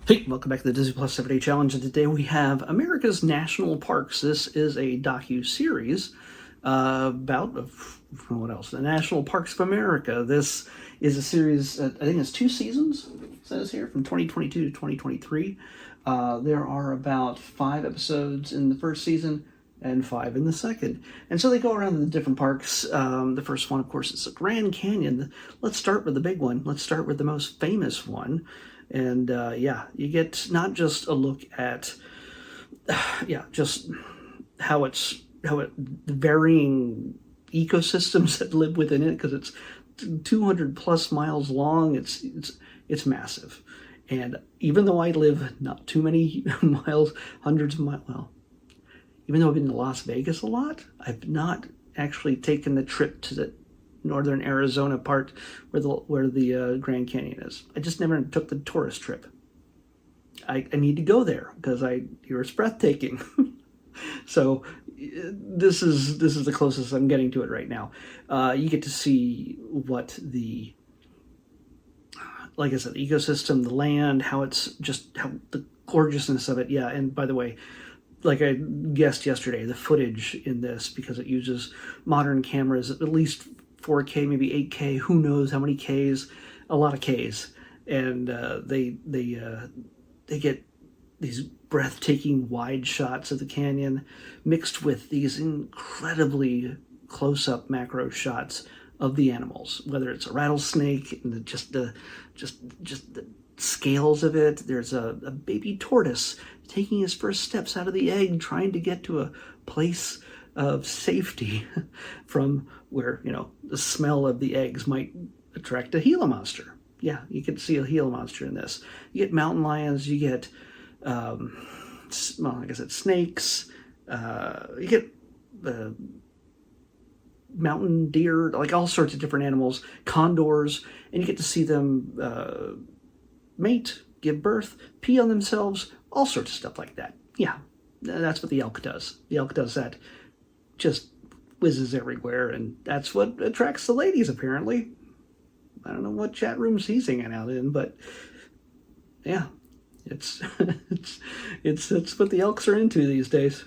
Hey, welcome back to the Disney Plus 7-Day Challenge, and today we have America's National Parks. This is a docu-series about, what else? The National Parks of America. This is a series, I think it's 2 seasons, it says here, from 2022 to 2023. There are about 5 episodes in the first season and 5 in the second. And so they go around the different parks. The first one, of course, is the Grand Canyon. Let's start with the big one. Let's start with the most famous one. And you get not just a look at just the varying ecosystems that live within it, because it's 200 plus miles long. It's massive. And even though I live not too many miles, hundreds of miles, well, even though I've been to Las Vegas a lot, I've not actually taken the trip to the northern Arizona part where the Grand Canyon is. I just never took the tourist trip. I need to go there because it's breathtaking. So this is the closest I'm getting to it right now. You get to see like I said, the ecosystem, the land, how the gorgeousness of it. Yeah, and by the way, like I guessed yesterday, the footage in this, because it uses modern cameras, at least 4K, maybe 8K, who knows how many Ks, a lot of Ks, and they get these breathtaking wide shots of the canyon mixed with these incredibly close-up macro shots of the animals, whether it's a rattlesnake and just the scales of it. There's a baby tortoise taking his first steps out of the egg, trying to get to a place of safety from where, the smell of the eggs might attract a Gila monster. Yeah, you can see a Gila monster in this. You get mountain lions, you get, like I said, snakes, you get mountain deer, like all sorts of different animals, condors, and you get to see them mate, give birth, pee on themselves, all sorts of stuff like that. Yeah, that's what the elk does. The elk does that. Just whizzes everywhere, and that's what attracts the ladies, apparently. I don't know what chat rooms he's hanging out in, but yeah, it's what the elks are into these days.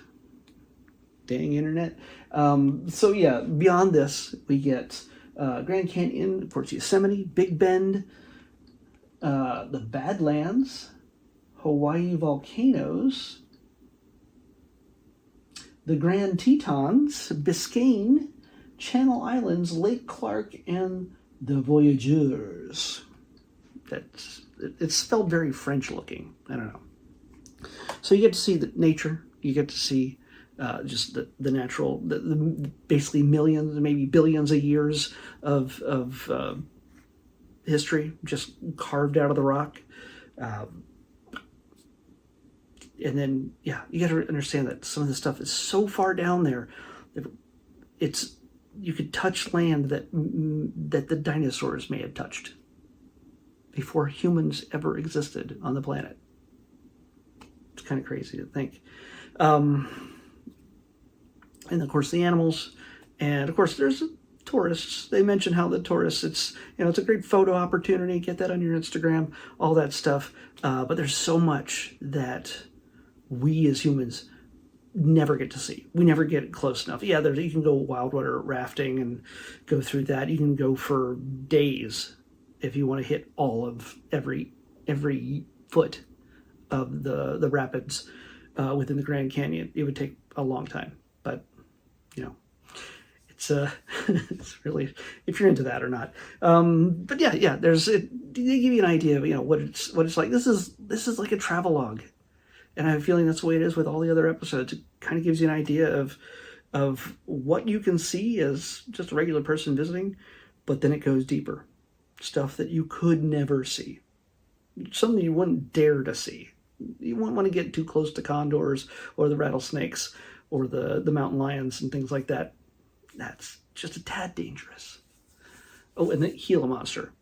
Dang internet. So yeah, beyond this, we get Grand Canyon, of course, Yosemite, Big Bend, the Badlands, Hawaii volcanoes, the Grand Tetons, Biscayne, Channel Islands, Lake Clark, and the Voyageurs. It's spelled very French looking. I don't know. So you get to see the nature. You get to see just the natural, basically millions, maybe billions of years of history just carved out of the rock. And then, you got to understand that some of the stuff is so far down there that you could touch land that the dinosaurs may have touched before humans ever existed on the planet. It's kind of crazy to think. And of course, the animals, and of course, there's tourists. They mention how the tourists, it's a great photo opportunity. Get that on your Instagram, all that stuff. But there's so much that we as humans never get to see. We never get close enough. Yeah, you can go wildwater rafting and go through that. You can go for days if you want to hit all of every foot of the rapids within the Grand Canyon. It would take a long time, but it's it's really, if you're into that or not. But yeah, they give you an idea of what it's like. This is like a travelogue. And I have a feeling that's the way it is with all the other episodes. It kind of gives you an idea of what you can see as just a regular person visiting, but then it goes deeper. Stuff that you could never see. Something you wouldn't dare to see. You wouldn't want to get too close to condors or the rattlesnakes or the mountain lions and things like that. That's just a tad dangerous. Oh, and the Gila monster.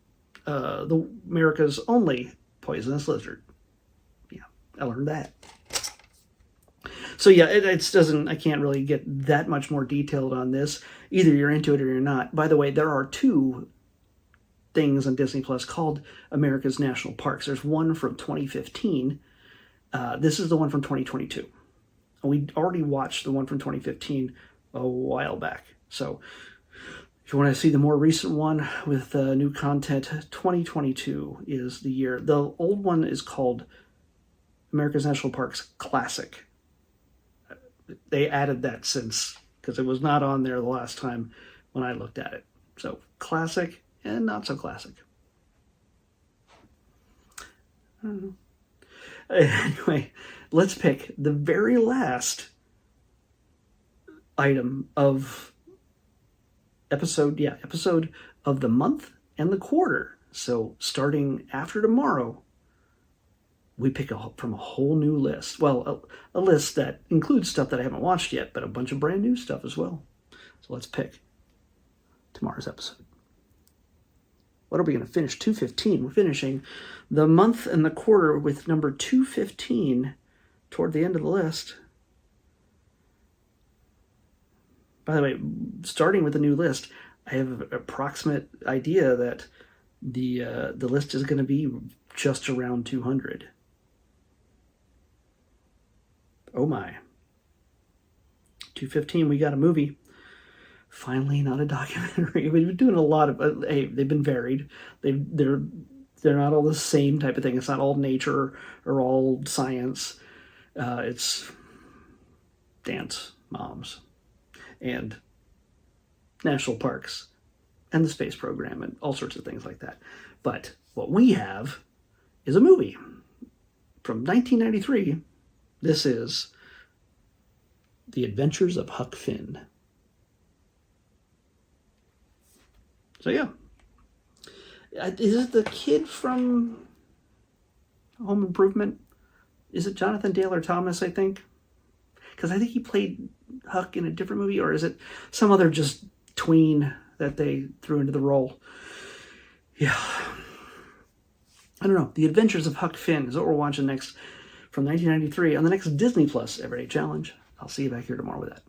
America's only poisonous lizard. I learned that. So yeah, I can't really get that much more detailed on this. Either you're into it or you're not. By the way, there are 2 things on Disney Plus called America's National Parks. There's one from 2015. This is the one from 2022. We already watched the one from 2015 a while back. So if you want to see the more recent one with new content, 2022 is the year. The old one is called America's National Parks Classic. They added that since, because it was not on there the last time when I looked at it. So classic and not so classic. I don't know. Anyway, let's pick the very last item of episode of the month and the quarter. So starting after tomorrow, we pick from a whole new list. Well, a list that includes stuff that I haven't watched yet, but a bunch of brand new stuff as well. So let's pick tomorrow's episode. What are we going to finish? 215. We're finishing the month and the quarter with number 215 toward the end of the list. By the way, starting with the new list, I have an approximate idea that the list is going to be just around 200. Oh my. 215, we got a movie. Finally, not a documentary. We've been doing a lot of, hey, they've been varied. They're not all the same type of thing. It's not all nature or all science. It's dance moms and national parks and the space program and all sorts of things like that. But what we have is a movie from 1993. This is The Adventures of Huck Finn. So yeah. Is it the kid from Home Improvement? Is it Jonathan Taylor Thomas, I think? Because I think he played Huck in a different movie, or is it some other just tween that they threw into the role? Yeah. I don't know. The Adventures of Huck Finn is what we're watching next from 1993 on the next Disney Plus Everyday Challenge. I'll see you back here tomorrow with that.